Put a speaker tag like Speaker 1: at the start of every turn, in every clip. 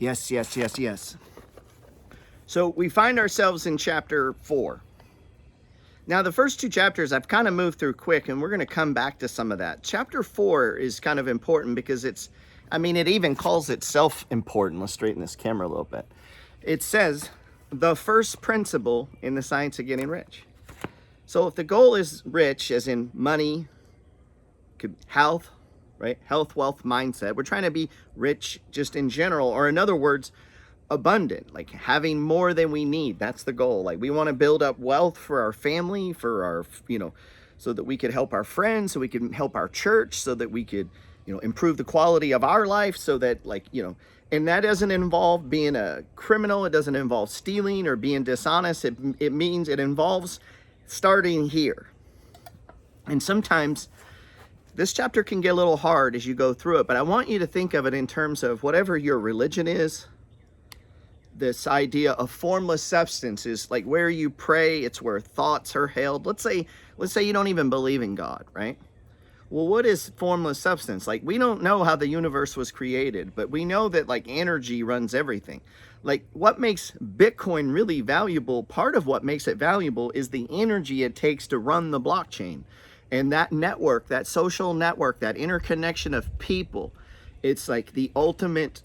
Speaker 1: Yes, yes, yes, yes. So we find ourselves in chapter 4. Now, the first two chapters I've kind of moved through quick, and we're going to come back to some of that. Chapter 4 is kind of important because it even calls itself important. Let's straighten this camera a little bit. It says, the first principle in the science of getting rich. So if the goal is rich, as in money, health, right? Health, wealth, mindset. We're trying to be rich just in general, or in other words, abundant, like having more than we need. That's the goal. Like we want to build up wealth for our family, for our, so that we could help our friends, so we can help our church, so that we could, improve the quality of our life, so that and that doesn't involve being a criminal. It doesn't involve stealing or being dishonest. It means it involves starting here. And sometimes this chapter can get a little hard as you go through it, but I want you to think of it in terms of whatever your religion is. This idea of formless substance is like where you pray, it's where thoughts are held. Let's say you don't even believe in God, right? Well, what is formless substance? Like, we don't know how the universe was created, but we know that like energy runs everything. Like, what makes Bitcoin really valuable, part of what makes it valuable is the energy it takes to run the blockchain. And that network, that social network, that interconnection of people, it's like the ultimate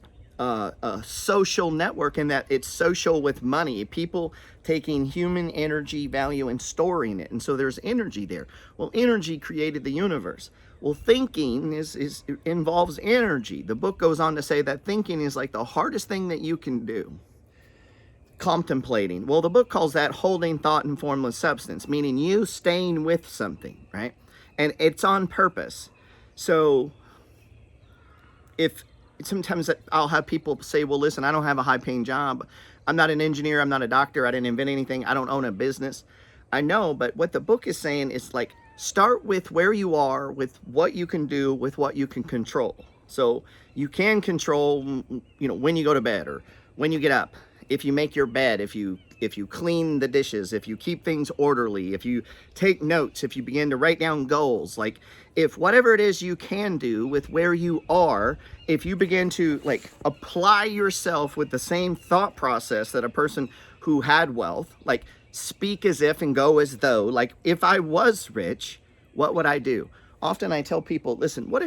Speaker 1: social network, in that it's social with money, people taking human energy value and storing it. And so there's energy there. Well, energy created the universe. Well, thinking involves energy. The book goes on to say that thinking is like the hardest thing that you can do. Contemplating. Well, the book calls that holding thought in formless substance, meaning you staying with something, right? And it's on purpose. So sometimes I'll have people say, well, listen, I don't have a high paying job. I'm not an engineer. I'm not a doctor. I didn't invent anything. I don't own a business. I know, but what the book is saying is like, start with where you are, with what you can do, with what you can control. So you can control, when you go to bed or when you get up, if you make your bed, if you clean the dishes, if you keep things orderly, if you take notes, if you begin to write down goals, like if whatever it is you can do with where you are, if you begin to like apply yourself with the same thought process that a person who had wealth, like speak as if and go as though, like if I was rich, what would I do? Often I tell people, listen, what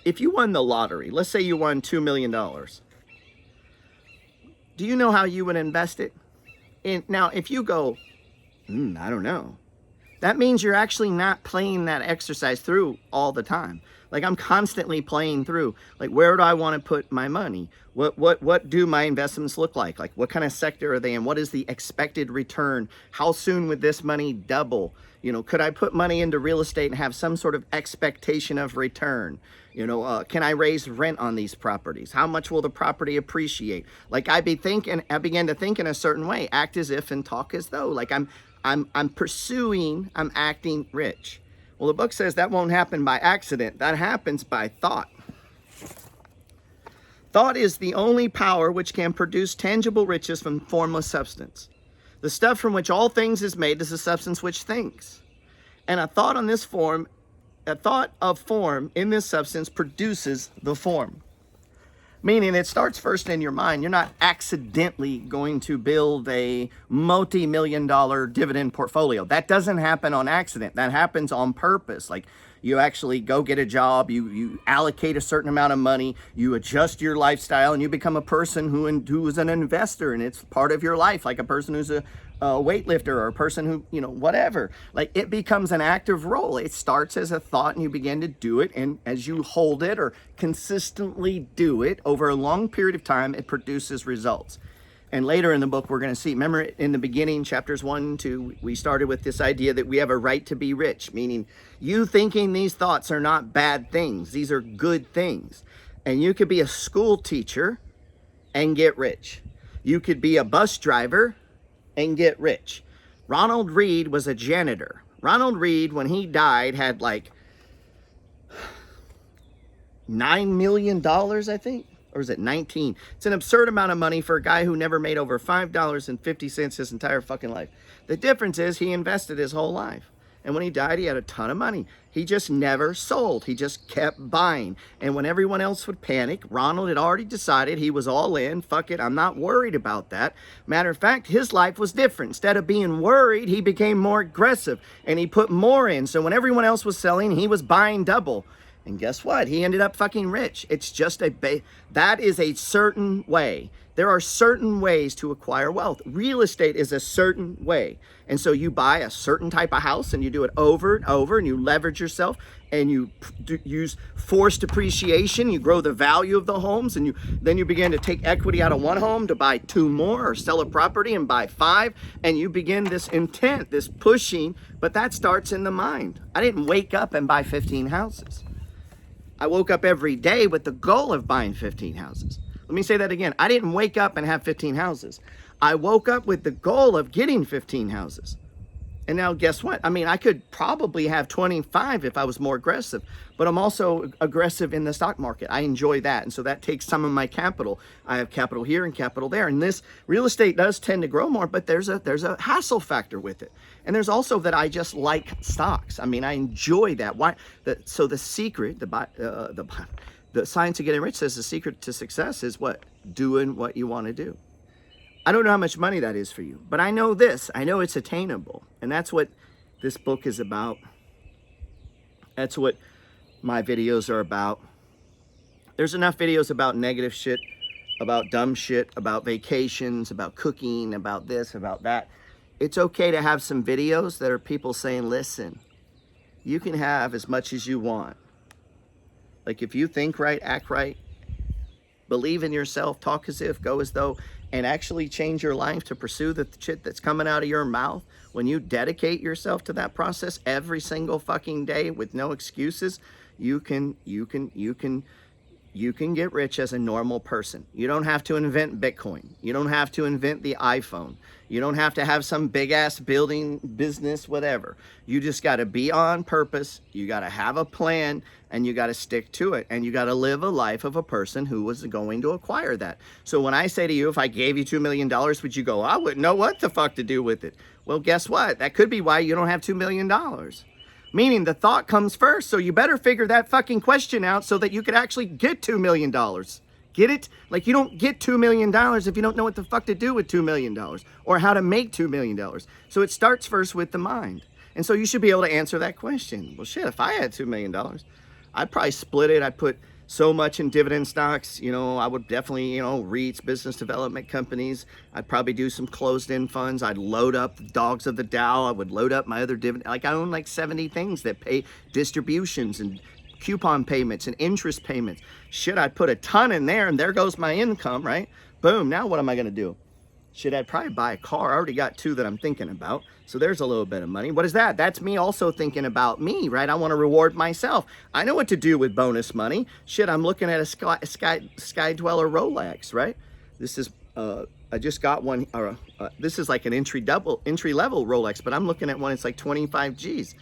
Speaker 1: if you won the lottery? Let's say you won $2 million. Do you know how you would invest it? Now, if you go, I don't know, that means you're actually not playing that exercise through all the time. Like I'm constantly playing through, like, where do I want to put my money? What do my investments look like? Like, what kind of sector are they in? What is the expected return? How soon would this money double? Could I put money into real estate and have some sort of expectation of return? Can I raise rent on these properties? How much will the property appreciate? Like I began to think in a certain way, act as if and talk as though. Like I'm acting rich. Well, the book says that won't happen by accident. That happens by thought. Thought is the only power which can produce tangible riches from formless substance. The stuff from which all things is made is the substance which thinks. And a thought of form in this substance produces the form. Meaning it starts first in your mind. You're not accidentally going to build a multi-million-dollar dividend portfolio. That doesn't happen on accident. That happens on purpose. Like you actually go get a job, you allocate a certain amount of money, you adjust your lifestyle, and you become a person who is an investor, and it's part of your life, like a person who's a weightlifter or a person who, whatever. Like it becomes an active role. It starts as a thought and you begin to do it. And as you hold it or consistently do it over a long period of time, it produces results. And later in the book, we're going to see, remember in the beginning, chapters 1 and 2, we started with this idea that we have a right to be rich, meaning you thinking these thoughts are not bad things. These are good things. And you could be a school teacher and get rich. You could be a bus driver and get rich. Ronald Read was a janitor. Ronald Read, when he died, had like $9 million, I think. Or is it 19? It's an absurd amount of money for a guy who never made over $5.50 his entire fucking life. The difference is he invested his whole life. And when he died, he had a ton of money. He just never sold. He just kept buying. And when everyone else would panic, Ronald had already decided he was all in. Fuck it, I'm not worried about that. Matter of fact, his life was different. Instead of being worried, he became more aggressive and he put more in. So when everyone else was selling, he was buying double. And guess what? He ended up fucking rich. It's just that is a certain way. There are certain ways to acquire wealth. Real estate is a certain way. And so you buy a certain type of house and you do it over and over and you leverage yourself and you use forced appreciation. You grow the value of the homes and then you begin to take equity out of one home to buy 2 more or sell a property and buy 5. And you begin this intent, this pushing, but that starts in the mind. I didn't wake up and buy 15 houses. I woke up every day with the goal of buying 15 houses. Let me say that again. I didn't wake up and have 15 houses. I woke up with the goal of getting 15 houses. And now guess what? I mean, I could probably have 25 if I was more aggressive, but I'm also aggressive in the stock market. I enjoy that. And so that takes some of my capital. I have capital here and capital there. And this real estate does tend to grow more, but there's a hassle factor with it. And there's also that I just like stocks. I mean, I enjoy that. So the secret, the science of getting rich says the secret to success is what? Doing what you want to do. I don't know how much money that is for you, but I know this. I know it's attainable. And that's what this book is about. That's what my videos are about. There's enough videos about negative shit, about dumb shit, about vacations, about cooking, about this, about that. It's okay to have some videos that are people saying, listen, you can have as much as you want. Like if you think right, act right, believe in yourself, talk as if, go as though, and actually change your life to pursue the shit that's coming out of your mouth, when you dedicate yourself to that process every single fucking day with no excuses, you can get rich as a normal person. You don't have to invent Bitcoin. You don't have to invent the iPhone. You don't have to have some big ass building business, whatever. You just got to be on purpose. You got to have a plan and you got to stick to it. And you got to live a life of a person who was going to acquire that. So when I say to you, if I gave you $2 million, would you go, I wouldn't know what the fuck to do with it? Well, guess what? That could be why you don't have $2 million. Meaning the thought comes first. So you better figure that fucking question out so that you could actually get $2 million. Get it? Like you don't get $2 million if you don't know what the fuck to do with $2 million or how to make $2 million. So it starts first with the mind. And so you should be able to answer that question. Well, shit, if I had $2 million, I'd probably split it. I'd put so much in dividend stocks. You know, I would definitely, REITs, business development companies. I'd probably do some closed-end funds. I'd load up Dogs of the Dow. I would load up my other dividend. Like I own like 70 things that pay distributions and coupon payments and interest payments. Shit, I'd put a ton in there and there goes my income, right? Boom, now what am I gonna do? Shit, I'd probably buy a car. I already got 2 that I'm thinking about. So there's a little bit of money. What is that? That's me also thinking about me, right? I wanna reward myself. I know what to do with bonus money. Shit, I'm looking at a Sky Dweller Rolex, right? This is, I just got one, this is like an entry level Rolex, but I'm looking at one, it's like 25 G's.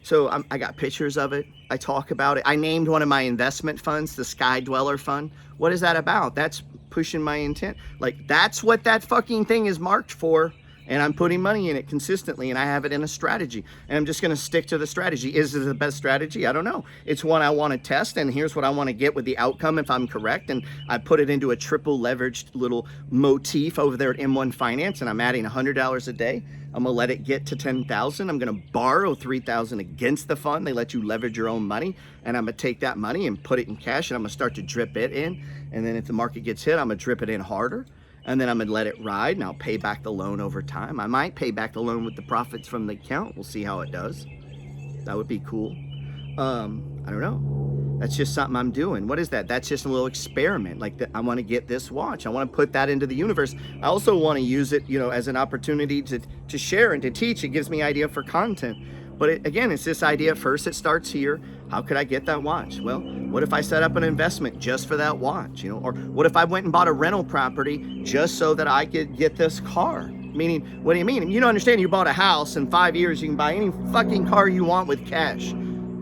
Speaker 1: So I got pictures of it. I talk about it. I named one of my investment funds the Sky Dweller Fund. What is that about? That's pushing my intent. Like that's what that fucking thing is marked for. And I'm putting money in it consistently and I have it in a strategy. And I'm just going to stick to the strategy. Is it the best strategy? I don't know. It's one I want to test and here's what I want to get with the outcome if I'm correct. And I put it into a triple leveraged little motif over there at M1 Finance and I'm adding $100 a day. I'm gonna let it get to 10,000. I'm gonna borrow 3,000 against the fund. They let you leverage your own money, and I'm gonna take that money and put it in cash, and I'm gonna start to drip it in. And then if the market gets hit, I'm gonna drip it in harder, and then I'm gonna let it ride, and I'll pay back the loan over time. I might pay back the loan with the profits from the account. We'll see how it does. That would be cool. I don't know. That's just something I'm doing. What is that? That's just a little experiment. Like I want to get this watch. I want to put that into the universe. I also want to use it, as an opportunity to share and to teach. It gives me idea for content. But again, it's this idea. First, it starts here. How could I get that watch? Well, what if I set up an investment just for that watch? Or what if I went and bought a rental property just so that I could get this car? Meaning, what do you mean? You don't understand. You bought a house. In 5 years, you can buy any fucking car you want with cash.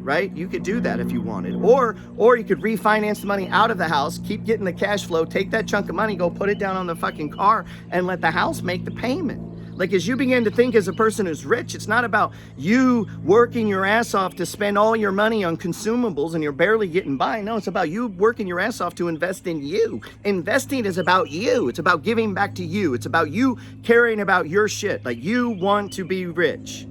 Speaker 1: Right? You could do that if you wanted. Or you could refinance the money out of the house, keep getting the cash flow, take that chunk of money, go put it down on the fucking car and let the house make the payment. Like, as you begin to think as a person who's rich, it's not about you working your ass off to spend all your money on consumables and you're barely getting by. No, it's about you working your ass off to invest in you. Investing is about you. It's about giving back to you. It's about you caring about your shit. Like, you want to be rich.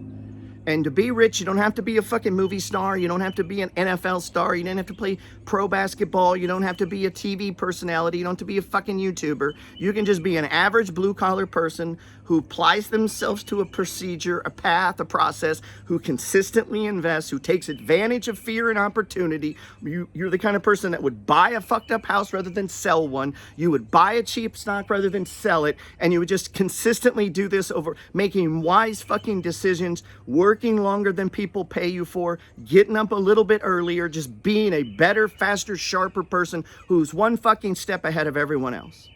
Speaker 1: And to be rich, you don't have to be a fucking movie star. You don't have to be an NFL star. You don't have to play pro basketball. You don't have to be a TV personality. You don't have to be a fucking YouTuber. You can just be an average blue-collar person who applies themselves to a procedure, a path, a process, who consistently invests, who takes advantage of fear and opportunity. You're the kind of person that would buy a fucked up house rather than sell one. You would buy a cheap stock rather than sell it. And you would just consistently do this over making wise fucking decisions, working longer than people pay you for, getting up a little bit earlier, just being a better, faster, sharper person who's one fucking step ahead of everyone else.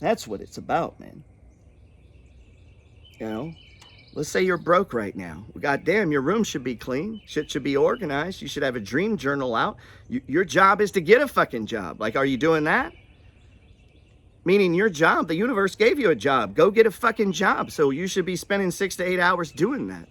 Speaker 1: That's what it's about, man. You know, let's say you're broke right now. God damn, your room should be clean. Shit should be organized. You should have a dream journal out. Your job is to get a fucking job. Like, are you doing that? Meaning your job, the universe gave you a job. Go get a fucking job. So you should be spending 6 to 8 hours doing that,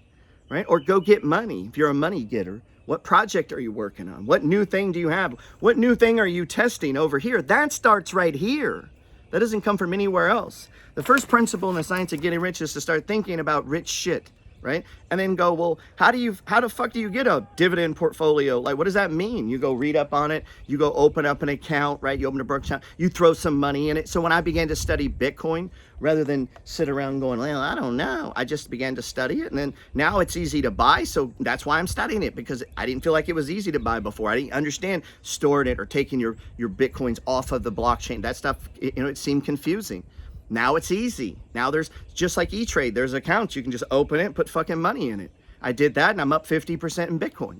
Speaker 1: right? Or go get money if you're a money getter. What project are you working on? What new thing do you have? What new thing are you testing over here? That starts right here. That doesn't come from anywhere else. The first principle in the science of getting rich is to start thinking about rich shit, right? And then go, well, how the fuck do you get a dividend portfolio? Like, what does that mean? You go read up on it. You go open up an account, right? You open a brokerage account. You throw some money in it. So when I began to study Bitcoin, rather than sit around going, well, I don't know, I just began to study it. And then now it's easy to buy. So that's why I'm studying it, because I didn't feel like it was easy to buy before. I didn't understand storing it or taking your Bitcoins off of the blockchain. That stuff, it seemed confusing. Now it's easy. Now there's, just like E-Trade, there's accounts. You can just open it and put fucking money in it. I did that and I'm up 50% in Bitcoin.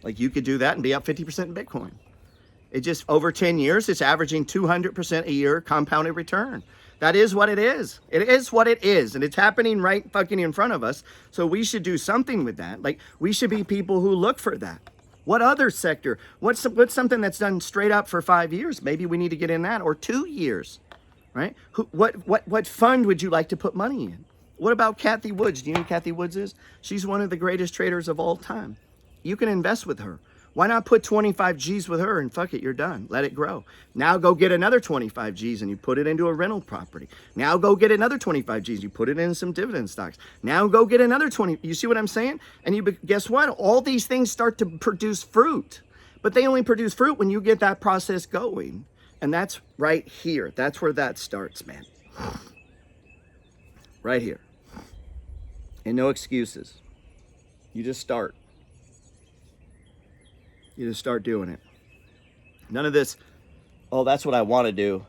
Speaker 1: Like, you could do that and be up 50% in Bitcoin. It just, over 10 years, it's averaging 200% a year compounded return. That is what it is. It is what it is. And it's happening right fucking in front of us. So we should do something with that. Like, we should be people who look for that. What other sector? What's something that's done straight up for 5 years? Maybe we need to get in that, or 2 years. Right? What fund would you like to put money in? What about Cathie Woods? Do you know who Cathie Woods is? She's one of the greatest traders of all time. You can invest with her. Why not put 25 G's with her and fuck it, you're done. Let it grow. Now go get another 25 G's and you put it into a rental property. Now go get another 25 G's. You put it in some dividend stocks. Now go get another 20. You see what I'm saying? And guess what? All these things start to produce fruit. But they only produce fruit when you get that process going. And that's right here. That's where that starts, man. Right here. And no excuses. You just start. You just start doing it. None of this, oh, that's what I want to do.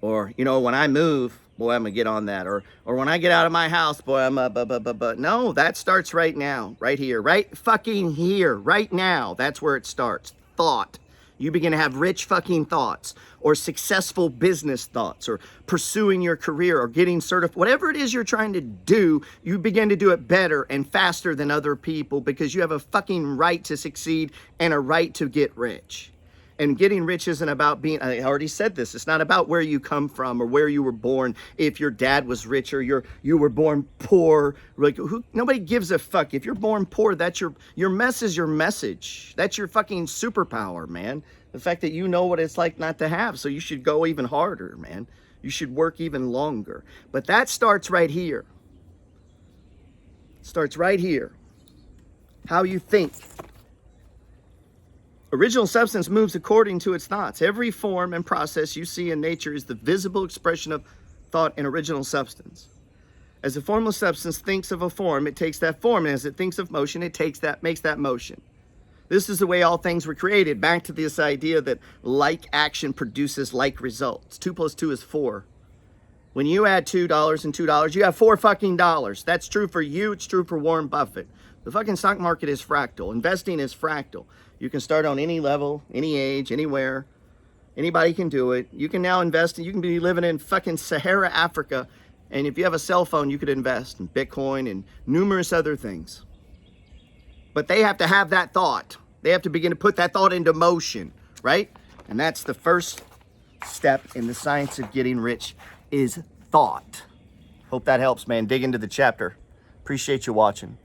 Speaker 1: Or, when I move, boy, I'm going to get on that. Or when I get out of my house, boy, I'm No, that starts right now. Right here. Right fucking here. Right now. That's where it starts. Thought. You begin to have rich fucking thoughts, or successful business thoughts, or pursuing your career, or getting certified. Whatever it is you're trying to do, you begin to do it better and faster than other people, because you have a fucking right to succeed and a right to get rich. And getting rich isn't about being, I already said this, it's not about where you come from or where you were born. If your dad was rich or you were born poor, like, nobody gives a fuck. If you're born poor, that's your mess is your message. That's your fucking superpower, man. The fact that you know what it's like not to have, so you should go even harder, man. You should work even longer. But that starts right here. It starts right here. How you think. Original substance moves according to its thoughts. Every form and process you see in nature is the visible expression of thought in original substance. As a formless substance thinks of a form, it takes that form. And as it thinks of motion, it makes that motion. This is the way all things were created. Back to this idea that like action produces like results. 2 + 2 is 4. When you add $2 and $2, you have $4 fucking dollars. That's true for you. It's true for Warren Buffett. The fucking stock market is fractal. Investing is fractal. You can start on any level, any age, anywhere. Anybody can do it. You can now invest, and you can be living in fucking Sahara, Africa. And if you have a cell phone, you could invest in Bitcoin and numerous other things. But they have to have that thought. They have to begin to put that thought into motion, right? And that's the first step in the science of getting rich, is thought. Hope that helps, man. Dig into the chapter. Appreciate you watching.